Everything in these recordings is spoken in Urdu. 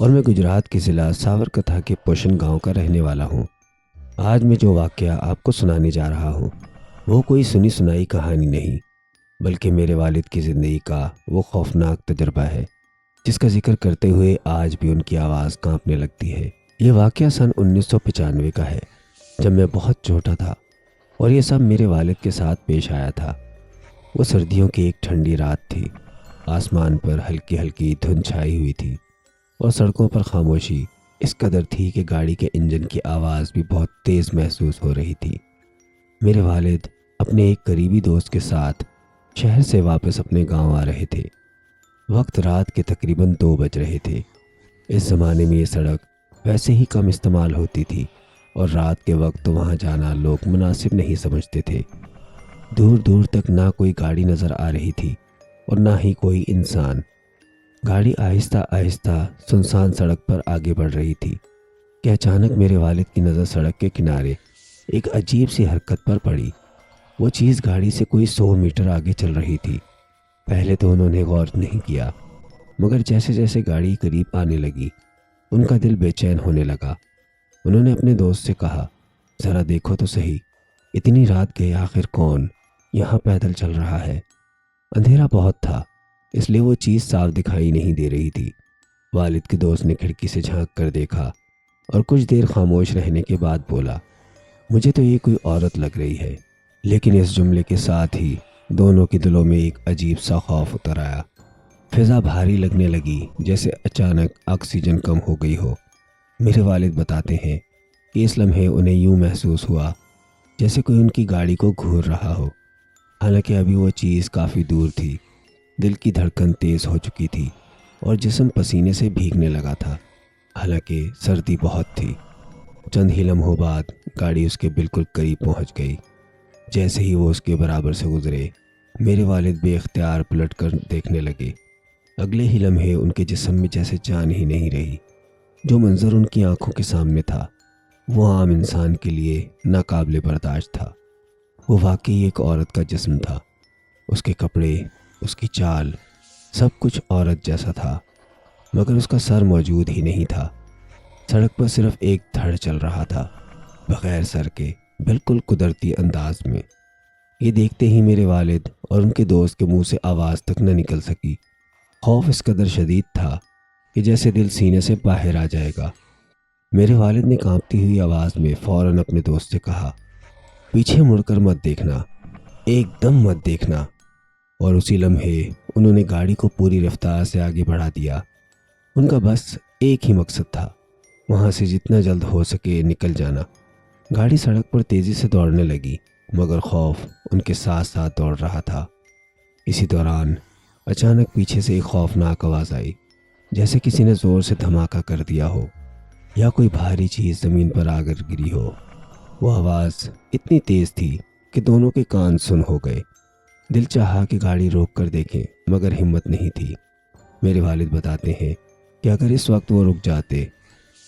اور میں گجرات کے ضلع ساورکتھا کے پوشن گاؤں کا رہنے والا ہوں۔ آج میں جو واقعہ آپ کو سنانے جا رہا ہوں وہ کوئی سنی سنائی کہانی نہیں، بلکہ میرے والد کی زندگی کا وہ خوفناک تجربہ ہے جس کا ذکر کرتے ہوئے آج بھی ان کی آواز کانپنے لگتی ہے۔ یہ واقعہ سن 1995 کا ہے، جب میں بہت چھوٹا تھا اور یہ سب میرے والد کے ساتھ پیش آیا تھا۔ وہ سردیوں کی ایک ٹھنڈی رات تھی۔ آسمان پر ہلکی ہلکی دھند چھائی ہوئی تھی اور سڑکوں پر خاموشی اس قدر تھی کہ گاڑی کے انجن کی آواز بھی بہت تیز محسوس ہو رہی تھی۔ میرے والد اپنے ایک قریبی دوست کے ساتھ شہر سے واپس اپنے گاؤں آ رہے تھے۔ وقت رات کے تقریباً 2 بج رہے تھے۔ اس زمانے میں یہ سڑک ویسے ہی کم استعمال ہوتی تھی اور رات کے وقت وہاں جانا لوگ مناسب نہیں سمجھتے تھے۔ دور دور تک نہ کوئی گاڑی نظر آ رہی تھی اور نہ ہی کوئی انسان۔ گاڑی آہستہ آہستہ سنسان سڑک پر آگے بڑھ رہی تھی کہ اچانک میرے والد کی نظر سڑک کے کنارے ایک عجیب سی حرکت پر پڑی۔ وہ چیز گاڑی سے کوئی 100 میٹر آگے چل رہی تھی۔ پہلے تو انہوں نے غور نہیں کیا، مگر جیسے جیسے گاڑی قریب آنے لگی ان کا دل بے چین ہونے لگا۔ انہوں نے اپنے دوست سے کہا، ذرا دیکھو تو صحیح، اتنی رات گئے آخر کون یہاں پیدل چل رہا ہے؟ اندھیرا بہت تھا، اس لیے وہ چیز صاف دکھائی نہیں دے رہی تھی۔ والد کے دوست نے کھڑکی سے جھانک کر دیکھا اور کچھ دیر خاموش رہنے کے بعد بولا، مجھے تو یہ کوئی عورت لگ رہی ہے۔ لیکن اس جملے کے ساتھ ہی دونوں کے دلوں میں ایک عجیب سا خوف اتر آیا۔ فضا بھاری لگنے لگی، جیسے اچانک آکسیجن کم ہو گئی ہو۔ میرے والد بتاتے ہیں کہ اس لمحے انہیں یوں محسوس ہوا جیسے کوئی ان کی گاڑی کو گھور رہا ہو، حالانکہ ابھی وہ چیز کافی دور تھی۔ دل کی دھڑکن تیز ہو چکی تھی اور جسم پسینے سے بھیگنے لگا تھا، حالانکہ سردی بہت تھی۔ چند ہی لمحوں بعد گاڑی اس کے بالکل قریب پہنچ گئی۔ جیسے ہی وہ اس کے برابر سے گزرے، میرے والد بے اختیار پلٹ کر دیکھنے لگے۔ اگلے ہی لمحے ان کے جسم میں جیسے جان ہی نہیں رہی۔ جو منظر ان کی آنکھوں کے سامنے تھا وہ عام انسان کے لیے ناقابل برداشت تھا۔ وہ واقعی ایک عورت کا جسم تھا۔ اس کے کپڑے، اس کی چال، سب کچھ عورت جیسا تھا، مگر اس کا سر موجود ہی نہیں تھا۔ سڑک پر صرف ایک دھڑ چل رہا تھا، بغیر سر کے، بالکل قدرتی انداز میں۔ یہ دیکھتے ہی میرے والد اور ان کے دوست کے منہ سے آواز تک نہ نکل سکی۔ خوف اس قدر شدید تھا کہ جیسے دل سینے سے باہر آ جائے گا۔ میرے والد نے کانپتی ہوئی آواز میں فوراً اپنے دوست سے کہا، پیچھے مڑ کر مت دیکھنا، ایک دم مت دیکھنا۔ اور اسی لمحے انہوں نے گاڑی کو پوری رفتار سے آگے بڑھا دیا۔ ان کا بس ایک ہی مقصد تھا، وہاں سے جتنا جلد ہو سکے نکل جانا۔ گاڑی سڑک پر تیزی سے دوڑنے لگی، مگر خوف ان کے ساتھ ساتھ دوڑ رہا تھا۔ اسی دوران اچانک پیچھے سے ایک خوفناک آواز آئی، جیسے کسی نے زور سے دھماکہ کر دیا ہو یا کوئی بھاری چیز زمین پر آ کر گری ہو۔ وہ آواز اتنی تیز تھی کہ دونوں کے کان سن ہو گئے۔ دل چاہا کہ گاڑی روک کر دیکھیں، مگر ہمت نہیں تھی۔ میرے والد بتاتے ہیں کہ اگر اس وقت وہ رک جاتے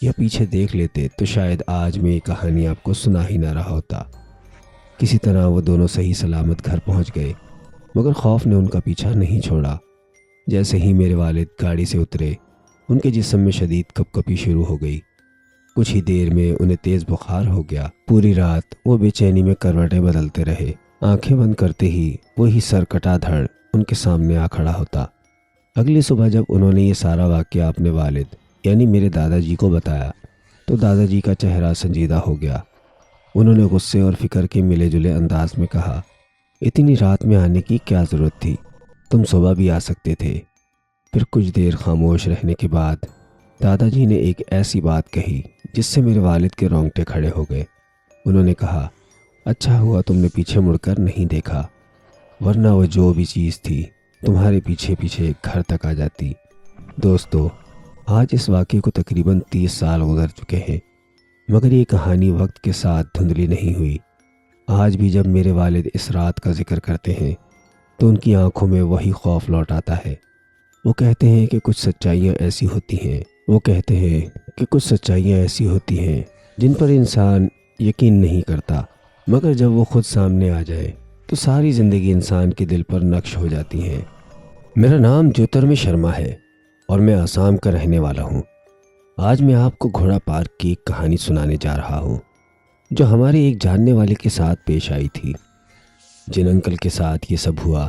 یا پیچھے دیکھ لیتے تو شاید آج میں یہ کہانی آپ کو سنا ہی نہ رہا ہوتا۔ کسی طرح وہ دونوں صحیح سلامت گھر پہنچ گئے، مگر خوف نے ان کا پیچھا نہیں چھوڑا۔ جیسے ہی میرے والد گاڑی سے اترے، ان کے جسم میں شدید کپ کپی شروع ہو گئی۔ کچھ ہی دیر میں انہیں تیز بخار ہو گیا۔ پوری رات وہ بے چینی میں کروٹیں بدلتے رہے۔ آنکھیں بند کرتے ہی وہی سر کٹا دھڑ ان کے سامنے آ کھڑا ہوتا۔ اگلی صبح جب انہوں نے یہ سارا واقعہ اپنے والد یعنی میرے دادا جی کو بتایا تو دادا جی کا چہرہ سنجیدہ ہو گیا۔ انہوں نے غصے اور فکر کے ملے جلے انداز میں کہا، اتنی رات میں آنے کی کیا ضرورت تھی؟ تم صبح بھی آ سکتے تھے۔ پھر کچھ دیر خاموش رہنے کے بعد دادا جی نے ایک ایسی بات کہی جس سے میرے والد کے رونگٹے کھڑے ہو گئے۔ انہوں نے کہا، اچھا ہوا تم نے پیچھے مڑ کر نہیں دیکھا، ورنہ وہ جو بھی چیز تھی تمہارے پیچھے پیچھے گھر تک آ جاتی۔ دوستو، آج اس واقعے کو تقریباً 30 سال گزر چکے ہیں، مگر یہ کہانی وقت کے ساتھ دھندلی نہیں ہوئی۔ آج بھی جب میرے والد اس رات کا ذکر کرتے ہیں تو ان کی آنکھوں میں وہی خوف لوٹ آتا ہے۔ وہ کہتے ہیں کہ کچھ سچائیاں ایسی ہوتی ہیں جن پر انسان یقین نہیں کرتا، مگر جب وہ خود سامنے آ جائے تو ساری زندگی انسان کے دل پر نقش ہو جاتی ہیں۔ میرا نام جیوترمے شرما ہے اور میں آسام کا رہنے والا ہوں۔ آج میں آپ کو گھوڑا پارک کی ایک کہانی سنانے جا رہا ہوں جو ہمارے ایک جاننے والے کے ساتھ پیش آئی تھی۔ جن انکل کے ساتھ یہ سب ہوا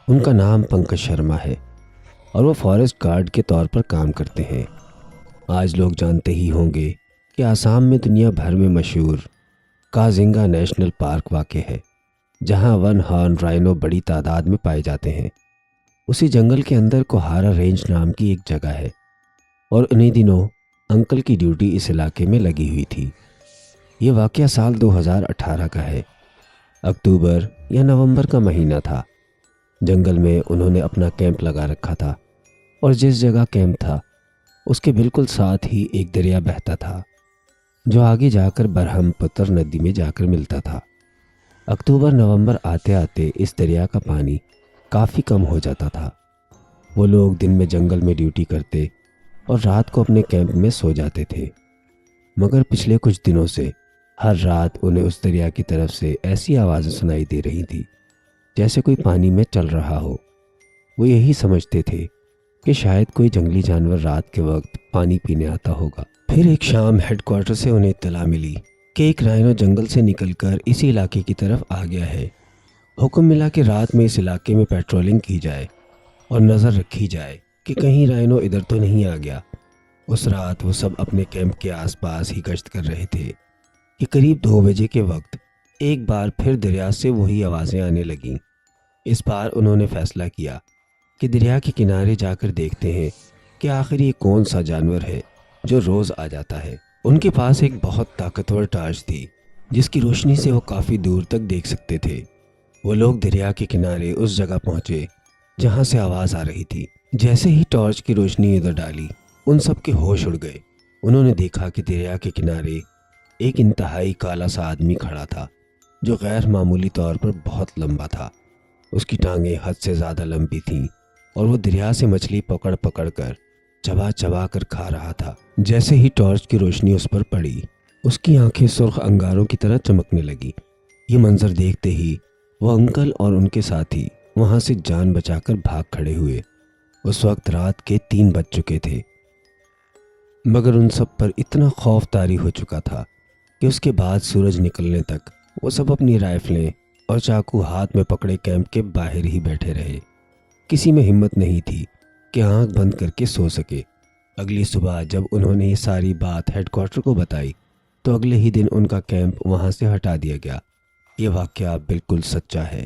ان کا نام پنکج شرما ہے اور وہ فارسٹ گارڈ کے طور پر کام کرتے ہیں۔ آج لوگ جانتے ہی ہوں گے کہ آسام میں دنیا بھر میں مشہور کازنگا نیشنل پارک واقع ہے، جہاں ون ہارن رائنو بڑی تعداد میں پائے جاتے ہیں۔ اسی جنگل کے اندر کوہارا رینج نام کی ایک جگہ ہے اور انہی دنوں انکل کی ڈیوٹی اس علاقے میں لگی ہوئی تھی۔ یہ واقعہ سال 2018 کا ہے۔ اکتوبر یا نومبر کا مہینہ تھا۔ جنگل میں انہوں نے اپنا کیمپ لگا رکھا تھا اور جس جگہ کیمپ تھا اس کے بالکل ساتھ ہی ایک دریا بہتا تھا جو آگے جا کر برہم پتر ندی میں جا کر ملتا تھا۔ اکتوبر نومبر آتے آتے اس دریا کا پانی کافی کم ہو جاتا تھا۔ وہ لوگ دن میں جنگل میں ڈیوٹی کرتے اور رات کو اپنے کیمپ میں سو جاتے تھے، مگر پچھلے کچھ دنوں سے ہر رات انہیں اس دریا کی طرف سے ایسی آوازیں سنائی دے رہی تھی جیسے کوئی پانی میں چل رہا ہو۔ وہ یہی سمجھتے تھے کہ شاید کوئی جنگلی جانور رات کے وقت پانی پینے آتا ہوگا۔ پھر ایک شام ہیڈ کوارٹر سے انہیں اطلاع ملی کہ ایک رائنو جنگل سے نکل کر اسی علاقے کی طرف آ گیا ہے۔ حکم ملا کہ رات میں اس علاقے میں پیٹرولنگ کی جائے اور نظر رکھی جائے کہ کہیں رائنو ادھر تو نہیں آ گیا۔ اس رات وہ سب اپنے کیمپ کے آس پاس ہی گشت کر رہے تھے کہ قریب 2 بجے کے وقت ایک بار پھر دریا سے وہی آوازیں آنے لگیں۔ اس بار انہوں نے فیصلہ کیا کہ دریا کے کنارے جا کر دیکھتے ہیں کہ آخر یہ کون سا جانور ہے جو روز آ جاتا ہے۔ ان کے پاس ایک بہت طاقتور ٹارچ تھی جس کی روشنی سے وہ کافی دور تک دیکھ سکتے تھے۔ وہ لوگ دریا کے کنارے اس جگہ پہنچے جہاں سے آواز آ رہی تھی۔ جیسے ہی ٹارچ کی روشنی ادھر ڈالی ان سب کے ہوش اڑ گئے۔ انہوں نے دیکھا کہ دریا کے کنارے ایک انتہائی کالا سا آدمی کھڑا تھا جو غیر معمولی طور پر بہت لمبا تھا۔ اس کی ٹانگیں حد سے زیادہ لمبی تھیں اور وہ دریا سے مچھلی پکڑ پکڑ کر چبا چبا کر کھا رہا تھا۔ جیسے ہی ٹارچ کی روشنی اس پر پڑی اس کی آنکھیں سرخ انگاروں کی طرح چمکنے لگی۔ یہ منظر دیکھتے ہی وہ انکل اور ان کے ساتھی وہاں سے جان بچا کر بھاگ کھڑے ہوئے۔ اس وقت رات کے 3 بج چکے تھے، مگر ان سب پر اتنا خوف طاری ہو چکا تھا کہ اس کے بعد سورج نکلنے تک وہ سب اپنی رائفلیں اور چاقو ہاتھ میں پکڑے کیمپ کے باہر ہی بیٹھے رہے۔ کسی میں ہمت نہیں تھی کہ آنکھ بند کر کے سو سکے۔ اگلی صبح جب انہوں نے یہ ساری بات ہیڈ کوارٹر کو بتائی تو اگلے ہی دن ان کا کیمپ وہاں سے ہٹا دیا گیا۔ یہ واقعہ بالکل سچا ہے۔